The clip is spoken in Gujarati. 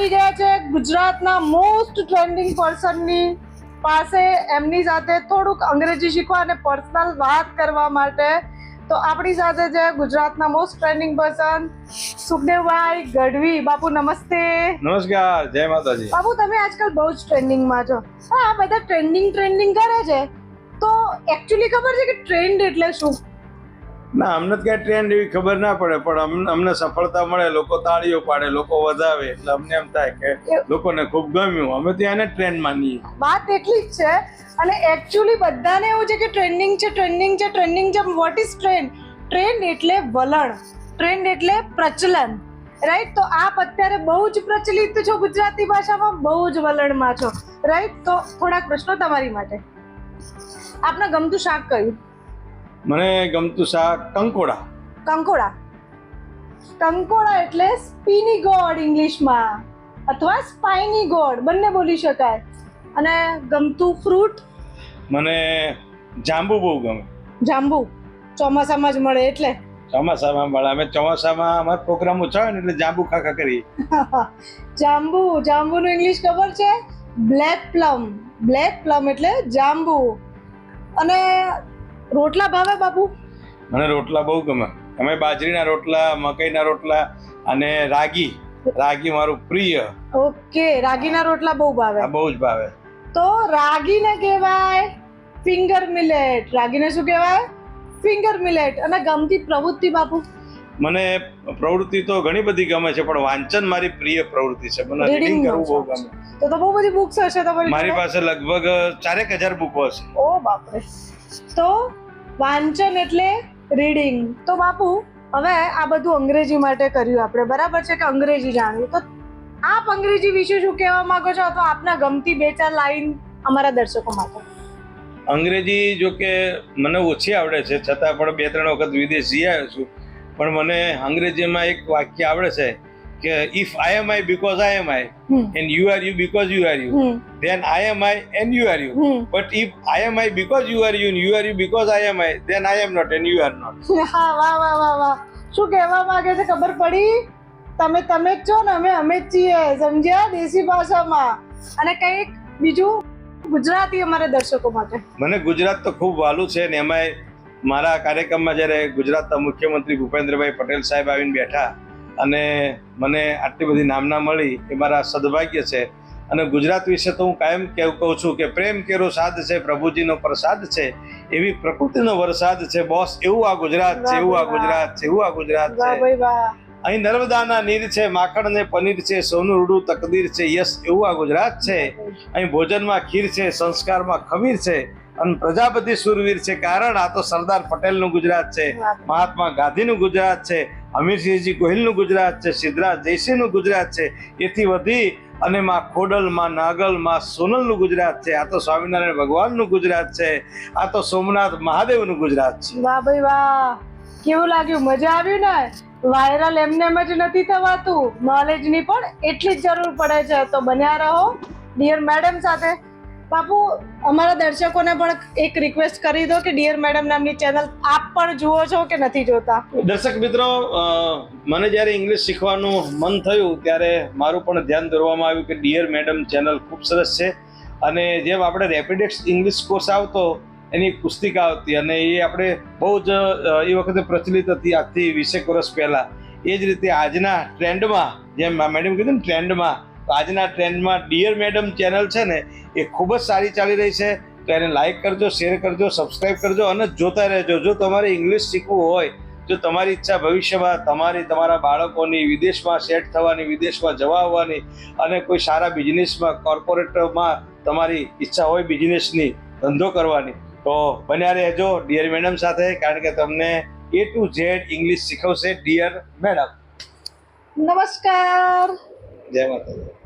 આવી ગયા છે ગુજરાતના મોસ્ટ ટ્રેન્ડિંગ પર્સનની પાસે એમની સાથે થોડુંક અંગ્રેજી શીખવા અને પર્સનલ વાત કરવા માટે. તો આપણી સાથે છે ગુજરાતના most trending person Sukhdevbhai Gadhvi. બાપુ નમસ્તે. નમસ્કાર, જય માતાજી. બાપુ તમે આજકાલ બહુ જ ટ્રેન્ડિંગમાં છો. આ બધા ટ્રેન્ડિંગ કરે છે તો એકચ્યુઅલી ખબર છે કે ટ્રેન્ડ એટલે શું? ના, અમને તો ક્યાંય ટ્રેન્ડ એવી ખબર ના પડે, પણ અમને સફળતા મળે, લોકો તાળીઓ પાડે, લોકો વધાવે, એટલે અમને એમ થાય કે લોકોને ખૂબ ગમ્યું, અમે તો એને ટ્રેન્ડ માનીએ. વાત એટલી જ છે. અને એકચ્યુઅલી બધાને એવું છે કે ટ્રેન્ડિંગ છે. What is trend? ટ્રેન્ડ એટલે વલણ, ટ્રેન્ડ એટલે પ્રચલન, રાઈટ? તો આપ અત્યારે બહુ જ પ્રચલિત છો ગુજરાતી ભાષામાં, બહુ જ વલણમાં છો, રાઈટ? તો થોડાક પ્રશ્નો તમારી માટે. આપને ગમતું શાક કયું? મને ગમતું શાક કંકોડા. કંકોડા એટલે સ્પીની ગોડ ઇંગ્લિશમાં, અથવા સ્પાઇની ગોડ, બંને બોલી શકાય. અને ગમતું ફ્રૂટ? મને જાંબુ બહુ ગમે. જાંબુ ચોમાસામાં જ મળે એટલે? ચોમાસામાં મળે. અમે ચોમાસામાં અમારા પ્રોગ્રામ ઓછા હોય ને એટલે જાંબુ ખાખા કરીએ. જાંબુનું ઇંગ્લિશ ખબર છે? બ્લેક પ્લમ એટલે જાંબુ. અને રોટલા ભાવે બાપુ? મને રોટલા બહુ ગમે. અમે બાજરીના રોટલા, મકઈના રોટલા અને રાગી મારું પ્રિય. ઓકે, રાગીના રોટલા બહુ ભાવે? બહુ જ ભાવે. તો રાગીને કહેવાય ફિંગર મિલેટ. રાગીને શું કહેવાય? Finger millet. અને ગમતી પ્રવૃત્તિ બાપુ? મને પ્રવૃત્તિ તો ઘણી બધી ગમે છે, પણ વાંચન મારી પ્રિય પ્રવૃત્તિ છે. મને રીડિંગ કરવું બહુ ગમે. તો બહુ બધી બુક્સ હશે તમારી? મારી પાસે લગભગ 4000 બુકો હશે. ઓ બાપરે. તો વાંચન એટલે રીડિંગ. તો બાપુ હવે આ બધું અંગ્રેજી માટે કર્યું આપણે, બરાબર છે કે અંગ્રેજી જાણ્યું, તો આપ અંગ્રેજી વિશે શું કહેવા માંગો છો? તો આપના ગમતી 2-4 લાઈન અમારા દર્શકો માટે. અંગ્રેજી જો કે મને ઓછી આવડે છે, છતાં પણ 2-3 વખત વિદેશ જઈ આવ્યો છું. પણ મને અંગ્રેજીમાં એક વાક્ય આવડે છે કે if I am I because I am I and you are you because you are you, then I am I and you are you. But if I am I because you are you and you are you because I am I, then I am not and you are not. હા, વાહ. શું કહેવા માંગે છે ખબર પડી? તમે જ છો ને અમે જ છીએ, સમજ્યા? દેશી ભાષામાં. અને કંઈક બીજું ગુજરાતી અમારા દર્શકો માટે. મને ગુજરાત તો ખૂબ વહાલું છે ને એમાંય મારા કાર્યક્રમમાં જ્યારે ગુજરાતના મુખ્યમંત્રી ભૂપેન્દ્રભાઈ પટેલ સાહેબ આવીને બેઠા અને મને આટલી બધી નામના મળી, એ મારા સદભાગ્ય છે. અને ગુજરાત વિશે તો હું કાયમ કહું છું કે પ્રેમ કેરો સાદ છે, પ્રભુજીનો પ્રસાદ છે, એવી પ્રકૃતિનો વરસાદ છે બોસ, એવું આ ગુજરાત છે. અહીં નર્મદાના નીર છે, માખણ ને પનીર છે, સોનું રૂડું તકદીર છે, યસ એવું આ ગુજરાત છે. અહીં ભોજનમાં ખીર છે, સંસ્કારમાં ખમીર છે, અને પ્રજાપતિ સુરવીર છે, કારણ આ તો સરદાર પટેલનું ગુજરાત છે, મહાત્મા ગાંધીનું ગુજરાત છે, હમીરસિંહજી ગોહિલનું ગુજરાત છે, સિદ્ધરાજ જયસિંહનું ગુજરાત છે, એથી વધી અને માં ખોડલ, માં નાગલ, માં સોનલનું ગુજરાત છે. આ તો સ્વામિનારાયણ ભગવાનનું ગુજરાત છે. આ તો સોમનાથ મહાદેવનું ગુજરાત છે. વાહ ભાઈ વાહ, કેવું લાગ્યું? મજા આવ્યું ને? વાયરલ એમને એમ જ નથી થવાતું, નોલેજની પણ એટલી જ જરૂર પડે છે. તો બન્યા રહો ડિયર મેડમ સાથે. બાપુ અમારા દર્શકોને પણ એક રિક્વેસ્ટ કરી દો કે ડિયર મેડમ નામની ચેનલ આપ પણ જુઓ છો કે નથી જોતા? દર્શક મિત્રો, મને જ્યારે ઇંગ્લિશ શીખવાનું મન થયું ત્યારે મારું પણ ધ્યાન દોરવામાં આવ્યું કે ડિયર મેડમ ચેનલ ખૂબ સરસ છે. અને જેમ આપણે રેપિડેક્સ ઇંગ્લિશ કોર્સ આવતો એની પુસ્તિકા આવતી, અને એ આપણે બહુ જ એ વખતે પ્રચલિત હતી, આજથી 20 વર્ષ પહેલાં. એ જ રીતે આજના ટ્રેન્ડમાં, જેમ મેડમ કીધું ને ટ્રેન્ડમાં, તો આજના ટ્રેન્ડમાં ડિયર મેડમ ચેનલ છે ને એ ખૂબ જ સારી ચાલી રહી છે. તો એને લાઈક કરજો, શેર કરજો, સબસ્ક્રાઈબ કરજો અને જોતા રહેજો. જો તમારે ઇંગ્લિશ શીખવું હોય, જો તમારી ઈચ્છા ભવિષ્યમાં તમારા બાળકોની વિદેશમાં સેટ થવાની, વિદેશમાં જવા આવવાની, અને કોઈ સારા બિઝનેસમાં, કોર્પોરેટમાં તમારી ઈચ્છા હોય બિઝનેસની, ધંધો કરવાની, તો બન્યા રહેજો ડિયર મેડમ સાથે, કારણ કે તમને A to Z ઇંગ્લિશ શીખવશે ડિયર મેડમ. નમસ્કાર. જય માતાજી.